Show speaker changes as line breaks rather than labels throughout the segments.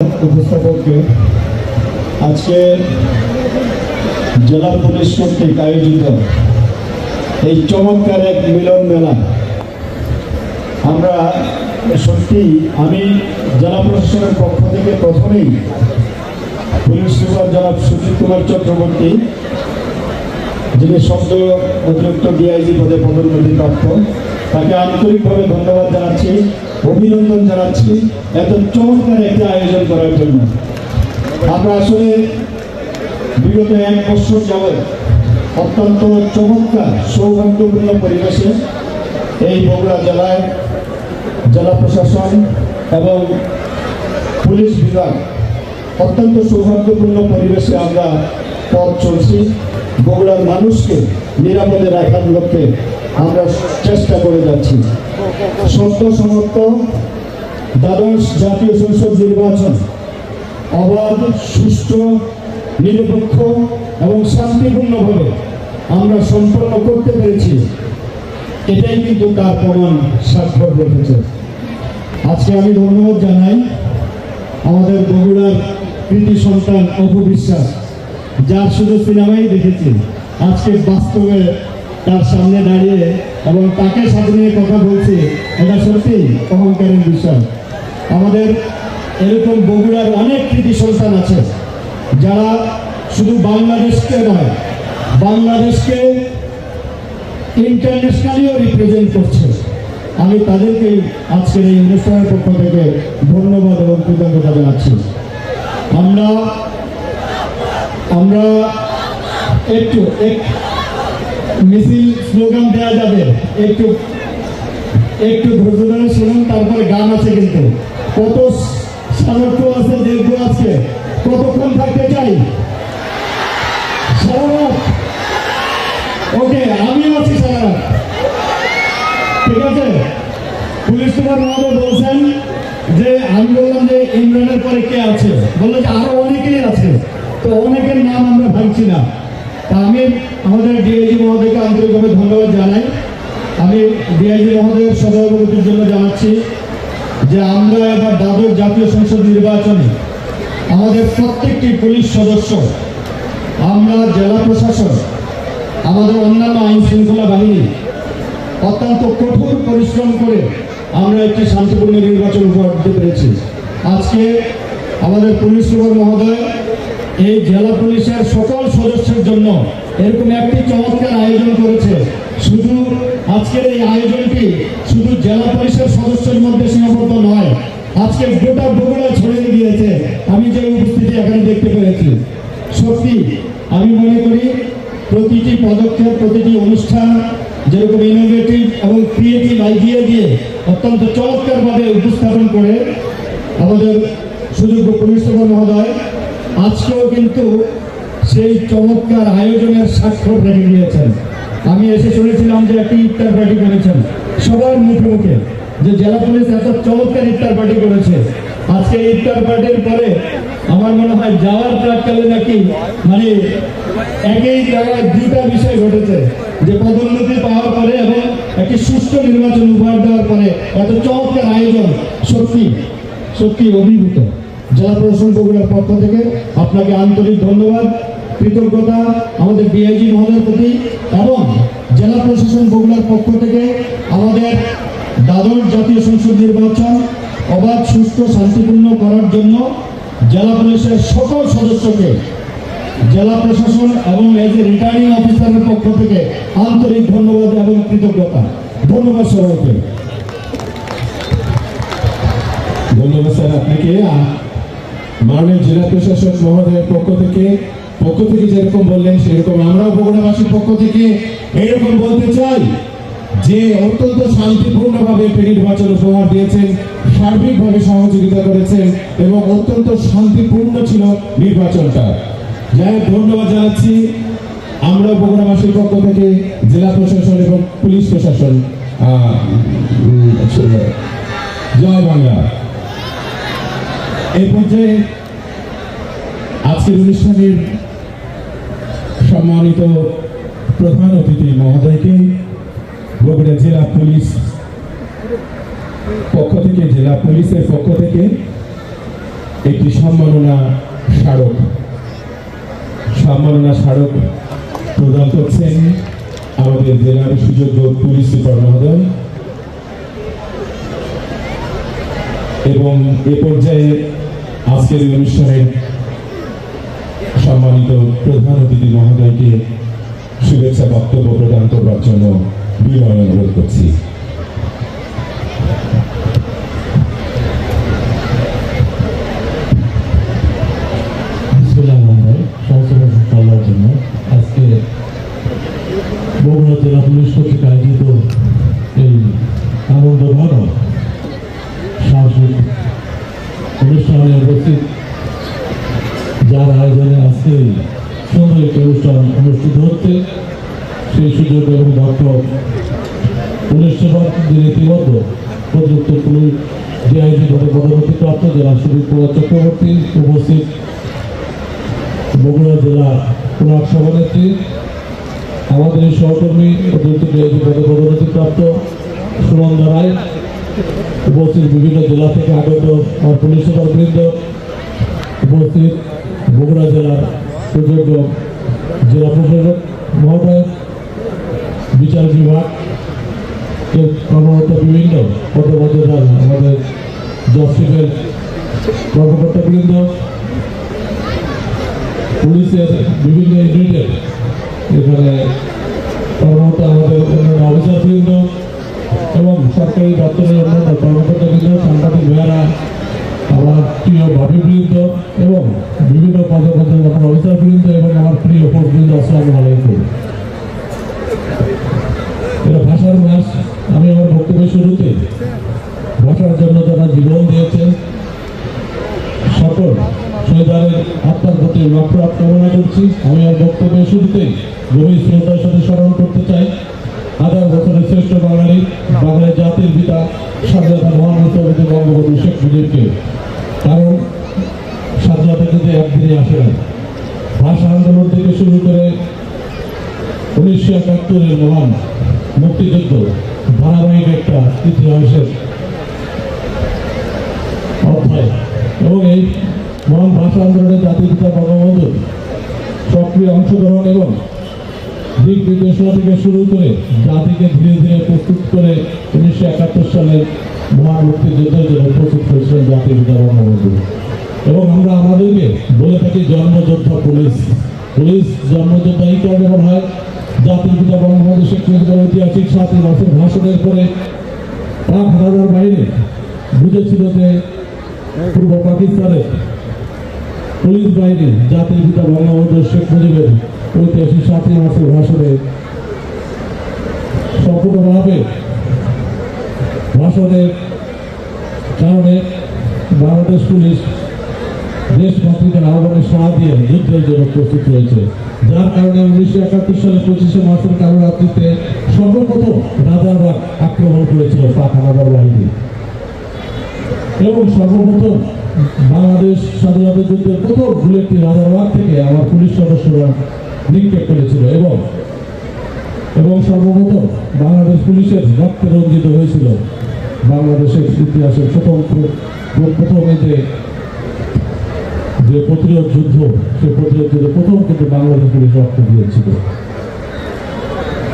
উপস্থাপককে আজকে জেলা পুলিশ কর্তৃক আয়োজিত এই চমৎকার এক মিলন মেলা আমরা সত্যি আমি জেলা প্রশাসনের পক্ষ থেকে প্রথমেই পুলিশ সুপার জনাব সুজিত কুমার চক্রবর্তী, যিনি সদ্য অতিরিক্ত ডিআইজি পদে পদোন্নতি প্রাপ্ত, তাকে আন্তরিকভাবে ধন্যবাদ জানাচ্ছি, অভিনন্দন জানাচ্ছি এত চমৎকার একটি আয়োজন করার জন্য। আমরা আসলে বিগত 1 বছর যাবৎ অত্যন্ত চমৎকার সৌভাগ্যপূর্ণ পরিবেশে এই বগুড়া জেলায় জেলা প্রশাসন এবং পুলিশ বিভাগ অত্যন্ত সৌভাগ্যপূর্ণ পরিবেশে আমরা পথ চলছি। বগুড়ার মানুষকে নিরাপদে রাখার লক্ষ্যে আমরা চেষ্টা করে যাচ্ছি। সদ্য সমাপ্ত দ্বাদশ জাতীয় সংসদ নির্বাচন অবাধ, সুষ্ঠু, নিরপেক্ষ এবং শান্তিপূর্ণভাবে আমরা সম্পন্ন করতে পেরেছি, এটাই কিন্তু তার প্রমাণ স্বাক্ষর রেখেছে। আজকে আমি ধন্যবাদ জানাই আমাদের বগুড়ার কৃতি সন্তান অপু বিশ্বাস, যার শুধু সিনেমাই দেখেছি, আজকে বাস্তবে তার সামনে দাঁড়িয়ে এবং তাকে সাথে নিয়ে কথা বলছি, এটা সত্যি অহংকারের বিষয়। আমাদের এরকম বগুড়ার অনেক কৃতি সন্তান আছে যারা শুধু বাংলাদেশকে নয়, বাংলাদেশকে ইন্টারন্যাশনালিও রিপ্রেজেন্ট করছে। আমি তাদেরকে আজকের এই অনুষ্ঠানের পক্ষ থেকে ধন্যবাদ এবং কৃতজ্ঞতা জানাচ্ছি। আমরা একটু মিছিল স্লোগান দেওয়া যাবে, একটু ধৈর্য ধরে শুনুন, তারপরে গান আছে। কিন্তু কত সামর্থ্য আছে দেখবো আজকে। কতক্ষণ থাকতে চাই? সারারাত? ওকে, আমিও আছি সারারাত। ঠিক আছে। পুলিশ সুপার মহোদয় বলছেন যে, আমি বললাম যে ইমরানের পরে কে আছে, বললো যে আরো অনেকেই আছে, তো অনেকের নাম আমরা ভাবছি না। তা আমি আমাদের ডিআইজি মহোদয়কে আন্তরিকভাবে ধন্যবাদ জানাই। আমি ডিআইজি মহোদয়ের সদয় জন্য জানাচ্ছি যে আমরা এবার দ্বাদশ জাতীয় সংসদ নির্বাচনে আমাদের প্রত্যেকটি পুলিশ সদস্য, আমরা জেলা প্রশাসন, আমাদের অন্যান্য আইন শৃঙ্খলা বাহিনী অত্যন্ত কঠোর পরিশ্রম করে আমরা একটি শান্তিপূর্ণ নির্বাচন উপহার দিতে পেরেছি। আজকে আমাদের পুলিশ সুপার মহোদয় এই জেলা পুলিশের সকল সদস্যের জন্য এরকম একটি চমৎকার আয়োজন করেছে। শুধু আজকের এই আয়োজনটি শুধু জেলা পুলিশের সদস্যের মধ্যে সীমাবদ্ধ নয়, আজকে গোটা বগুড়া ছড়িয়ে গিয়েছে। আমি যে উপস্থিতি এখানে দেখতে পেরেছি, সত্যি আমি মনে করি প্রতিটি পদক্ষেপ, প্রতিটি অনুষ্ঠান যেরকম ইনোভেটিভ এবং ক্রিয়েটিভ আইডিয়া দিয়ে অত্যন্ত চমৎকারভাবে উপস্থাপন করে আমাদের সুযোগ্য পুলিশ সুপার মহোদয় আজকেও কিন্তু সেই চমৎকার আয়োজনের স্বাক্ষর রেখে দিয়েছেন। আমি এসে শুনেছিলাম যে একটি ইফতার পার্টি করেছেন সবার মুখে মুখে, যে জেলা পুলিশ এত চমৎকার ইফতার পার্টি করেছে। আজকে ইফতার পার্টির পরে আমার মনে হয় যাওয়ার প্রাককালে নাকি মানে একই জায়গায় দুটা বিষয় ঘটেছে, যে পদোন্নতি পাওয়ার পরে এবং একটি সুষ্ঠু নির্বাচন উপহার দেওয়ার পরে এত চমৎকার আয়োজন। সত্যি সত্যি অভিভূত। জেলা প্রশাসন বগুড়ার পক্ষ থেকে আপনাকে আন্তরিক ধন্যবাদ, কৃতজ্ঞতা আমাদের ডিআইজি মহোদয়ের প্রতি, এবং জেলা প্রশাসন বগুড়ার পক্ষ থেকে আমাদের দ্বাদশ জাতীয় সংসদ নির্বাচন অবাধ, সুষ্ঠু, শান্তিপূর্ণ করার জন্য জেলা পুলিশের সকল সদস্যকে জেলা প্রশাসন এবং এজ এ রিটার্নিং অফিসারের পক্ষ থেকে আন্তরিক ধন্যবাদ এবং কৃতজ্ঞতা। ধন্যবাদ সবাইকে।
ধন্যবাদ স্যার আপনাকে। মাননীয় জেলা প্রশাসক মহোদয়ের পক্ষ থেকে যেরকম বললেন সেরকম আমরাও বগুড়াবাসীর পক্ষ থেকে এরকম বলতে চাই যে অত্যন্ত শান্তিপূর্ণভাবে একটি নির্বাচন উপহার দিয়েছেন, সার্বিকভাবে সহযোগিতা করেছেন এবং অত্যন্ত শান্তিপূর্ণ ছিল নির্বাচনটা। যাই হোক, ধন্যবাদ জানাচ্ছি আমরা বগুড়াবাসীর পক্ষ থেকে জেলা প্রশাসন এবং পুলিশ প্রশাসন। জয় বাংলা। এই পর্যায়ে আজকের অনুষ্ঠানের সম্মানিত প্রধান অতিথি মহোদয়কে বগুড়া জেলা পুলিশ পক্ষ থেকে, জেলা পুলিশের পক্ষ থেকে একটি সম্মাননা স্মারক প্রদান করছেন আমাদের জেলার সুযোগ্য পুলিশ সুপার মহোদয়। এবং এ পর্যায়ে আজকের এই অনুষ্ঠানের সম্মানিত প্রধান অতিথি মহোদয়কে শুভেচ্ছা বক্তব্য প্রদান করবার জন্য বিনয় অনুরোধ করছি।
জন্য আজকে বগুড়া জেলা পুলিশ কর্তৃক আয়োজিত এই আনন্দ ঘন সাংস্কৃতিক অনুষ্ঠানে উপস্থিত যার আয়োজনে আজকে সুন্দর একটি অনুষ্ঠান অনুষ্ঠিত হচ্ছে, সেই সুযোগ এবং দক্ষ পুলিশ সেবা নীতিবদ্ধ প্রযুক্ত পুলিশ ডিআইজি পদোন্নতি প্রাপ্ত জেলা সুদীপ কুমার চক্রবর্তী উপস্থিত, বগুড়া জেলা পুলিশ সভানেত্রী, আমাদের এই সহকর্মী অতিরিক্ত ডিআইজি পদোন্নতি প্রাপ্ত সুনন্দা রায়, উপস্থিত বিভিন্ন জেলা থেকে আগত আমার পুলিশ সেবাবৃন্দ, উপস্থিত বগুড়া জেলার সুযোগ্য জেলা প্রশাসক মহোদয়, বিচার বিভাগ কর্মরত বিভিন্ন পদমর্যাদার আমাদের জস্টিসের কর্মকর্তাবৃন্দ, পুলিশের বিভিন্ন ইউনিটের এখানে কর্মরত আমাদের অন্যান্য অফিসারবৃন্দ এবং সরকারি দপ্তরের অন্যান্য কর্মকর্তাবৃন্দ, সাংবাদিক ভাইয়েরা, আমার প্রিয় ভাবিবৃন্দ এবং বিভিন্ন পদপদের অফিসারবৃন্দ এবং আমার প্রিয় ফোর্সবৃন্দ, আসসালামু আলাইকুম। এটা ভাষার মাস। আমি আমার বক্তব্যের শুরুতে ভাষার জন্য যারা জীবন দিয়েছেন সকল শহীদের আত্মার প্রতি মাগফিরাত কামনা করছি। আমি আমার বক্তব্যের শুরুতেই গভীর শ্রদ্ধার সাথে স্মরণ করতে চাই হাজার বছরের শ্রেষ্ঠ বাঙালি, বাংলার জাতির পিতা স্বাধীনতা মহান রাষ্ট্রপতি বঙ্গবন্ধু শেখ মুজিবকে। কারণ স্বাধীনতা কিন্তু একদিনে আসে না। ভাষা আন্দোলন থেকে শুরু করে 1971-এর মহান মুক্তিযুদ্ধ ধারাবাহিক একটা ইতিহাসের অধ্যায় এবং এই মহান ভাষা আন্দোলনে জাতির পিতা বঙ্গবন্ধুর সক্রিয় অংশগ্রহণ এবং দিক নির্দেশনা থেকে শুরু করে জাতিকে ধীরে ধীরে প্রস্তুত করে 1971 সালের মহান মুক্তিযুদ্ধের জন্য প্রস্তুত করেছিলেন জাতির পিতা বঙ্গবন্ধু। এবং আমরা আমাদেরকে বলে থাকি জন্মযোদ্ধা পুলিশ। পুলিশ জন্মযোদ্ধা এই কারণে হয়, জাতির পিতা বঙ্গবন্ধু শেখ মুজিবের ঐতিহাসিক 7 মাসের ভাষণের পরে পাক হানাদার বাহিনী বুঝেছিল যে পূর্ব পাকিস্তানের পুলিশ বাহিনী জাতির পিতা বঙ্গবন্ধু শেখ মুজিবের ঐতিহাসিক 7 মাসের ভাষণে সম্পূর্ণভাবে ভাষণের কারণে বাংলাদেশ পুলিশ দেশমাতৃকার আহ্বানে সাড়া দিয়ে যুদ্ধের জন্য প্রস্তুত হয়েছে। যার কারণে 1971 সালের 25শে মার্চের কালো রাত্রিতে সর্বপ্রথম রাজারবাগ আক্রমণ করেছিল পাক হানাদার বাহিনী এবং সর্বপ্রথম বাংলাদেশ স্বাধীনতা যুদ্ধের প্রথম বুলেটটি রাজারবাগ থেকে আমার পুলিশ সদস্যরা নিক্ষেপ করেছিল এবং সর্বপ্রথম বাংলাদেশ পুলিশের রক্তে রঞ্জিত হয়েছিল বাংলাদেশের ইতিহাসের প্রথমে যে প্রতিরোধ যুদ্ধ, সেই প্রতিরোধ যুদ্ধে প্রথম কিন্তু বাংলাদেশ পুলিশ রক্ত দিয়েছিল।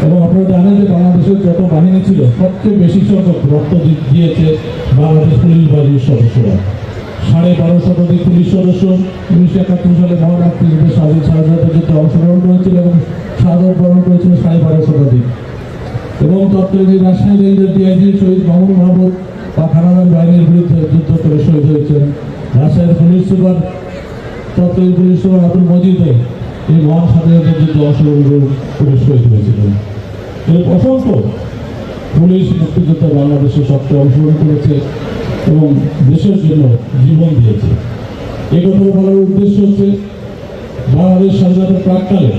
এবং আপনারা জানেন যে বাংলাদেশের যত বাহিনী ছিল সবচেয়ে বেশি সংখ্যক রক্ত দিয়েছে বাংলাদেশ পুলিশ বাহিনীর সদস্যরা। 12.5 শতাধিক পুলিশ সদস্য 1971 সালে মহান মুক্তিযুদ্ধে স্বাধীনতা যুদ্ধে অংশগ্রহণ করেছিল এবং শাহাদাত বরণ করেছিল 12.5 শতাধিক। এবং তৎকালীন রাজশাহী রেঞ্জের ডিআইজি শহীদ মামুন মাহমুদ পাক হানাদার বাহিনীর বিরুদ্ধে যুদ্ধ করে শহীদ হয়েছেন। রাজশাহীর পুলিশ সুপার তৎকালীন পুলিশ সুপার আব্দুল মজিদে এই মহান স্বাধীনতা যুদ্ধে অংশগ্রহণ করে শহীদ হয়েছিলেন। এই অসংখ্য পুলিশ মুক্তিযোদ্ধা বাংলাদেশে সবচেয়ে অংশগ্রহণ করেছে এবং দেশের জন্য জীবন দিয়েছে। এই কথা বলার উদ্দেশ্য হচ্ছে বাংলাদেশ স্বাধীনতার প্রাককালে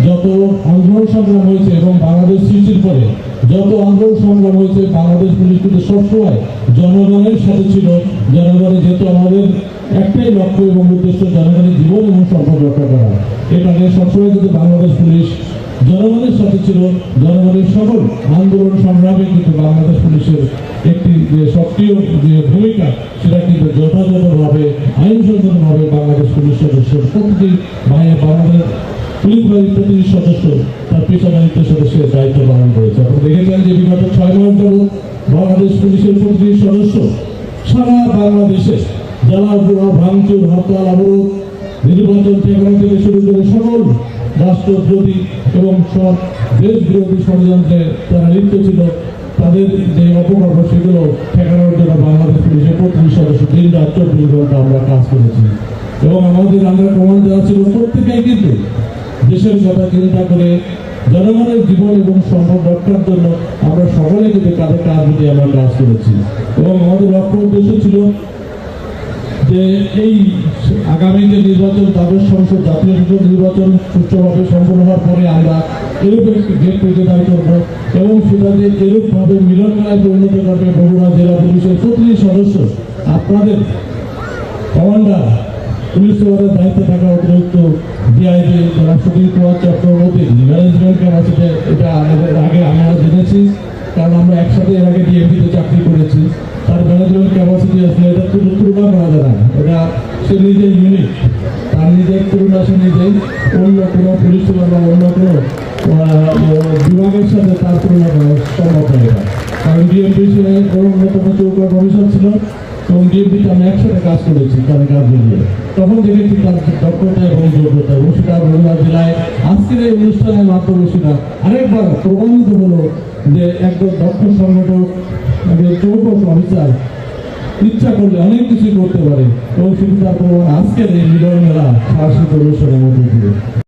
যত আন্দোলন সংগ্রাম হয়েছে এবং বাংলাদেশ সৃষ্টির পরে যত আন্দোলন সংগ্রাম হয়েছে, বাংলাদেশ পুলিশ কিন্তু সবসময় জনগণের সাথে ছিল। জনগণের যেহেতু আমাদের একটাই লক্ষ্য এবং উদ্দেশ্য জনগণের জীবন এবং সম্পদ রক্ষা করা, এটা নিয়ে সবসময় কিন্তু বাংলাদেশ পুলিশ জনগণের সাথে ছিল, জনগণের সকল আন্দোলন সংগ্রামে কিন্তু বাংলাদেশ পুলিশের একটি যে সক্রিয় যে ভূমিকা, সেটা কিন্তু যথাযথভাবে আইনসঙ্গতভাবে বাংলাদেশ পুলিশ সদস্য প্রতিটি বাংলাদেশ পুলিশ বাহিনীর প্রতিটি সদস্য তার পেশাদারিত্বের সাথে সে দায়িত্ব পালন করেছে। আপনারা দেখেছেন যে বিগত 6 মাস যাবৎ বাংলাদেশ পুলিশের প্রতিটি সদস্য সারা বাংলাদেশে জ্বালাপোড়া, ভাঙচুর, হরতাল, অবরোধ, নির্বাচন ঠেকানো থেকে শুরু করে সকল রাষ্ট্রদ্রোহী এবং সব দেশ বিরোধী ষড়যন্ত্রে তারা লিপ্ত ছিল, তাদের যে অপকর্ম সেগুলো ঠেকানোর জন্য বাংলাদেশ পুলিশের প্রতিটি সদস্য দিন রাত 24 ঘন্টা আমরা কাজ করেছি। এবং আমাদের আমরা প্রমাণ দেওয়া ছিল প্রত্যেকেই কিন্তু দেশের কথা চিন্তা করে জনগণের জীবন এবং সম্পদ রক্ষার জন্য আমরা সকলে কিন্তু কাঁধে কাঁধ মিলিয়ে আমরা কাজ করেছি। এবং আমাদের লক্ষ্য উদ্দেশ্য ছিল যে এই আগামী যে নির্বাচন, দ্বাদশ সংসদ জাতীয় সংসদ নির্বাচন সুষ্ঠুভাবে সম্পন্ন হওয়ার পরে আমরা এরূপ একটি গেট টুগেদার করব এবং সেটা যে এরূপভাবে মিলন মেলায় পরিণত করবে বগুড়া জেলা পুলিশের প্রতিটি সদস্য। আপনাদের কমান্ডার পুলিশ সুপারের দায়িত্বে থাকা অতিরিক্ত ডিআইজি রাষ্ট্রপতি কুমার চক্রবর্তী ম্যানেজমেন্ট ক্যাপাসিটি, এটা আগে আমরা জেনেছি, কারণ আমরা একসাথে এর আগে ডিএমপিতে চাকরি করেছি। তার ম্যানেজমেন্ট ক্যাপাসিটি আসলে এটা তুলনা করা যায় না, এটা সে নিজেই ইউনিক, তার নিজের তুলনা সে নিজেই অন্য কোনো পুলিশ সুপার বা অন্য কোনো বিভাগের সাথে তার তুলনা করা সম্ভব নয় এটা। কারণ ডিএমপি সে অন্যতম চৌকা কমিশন ছিল এবং ডিএমপিতে আমি একসাথে কাজ করেছি, তার কাজ মিলিয়ে তখন দেখেছি তার দক্ষতা এবং যোগ্যতা, এবং সেটা বগুড়া জেলায় আজকের এই অনুষ্ঠানের মাধ্যমে সেটা আরেকবার প্রমাণিত হলো যে একজন দক্ষ সংগঠক, চৌক অফিসার ইচ্ছা করলে অনেক কিছু করতে পারে, এবং সেটি তার প্রমাণ আজকের এই মিলন মেলা সাহসিক অনুষ্ঠানের মধ্যে দিয়ে।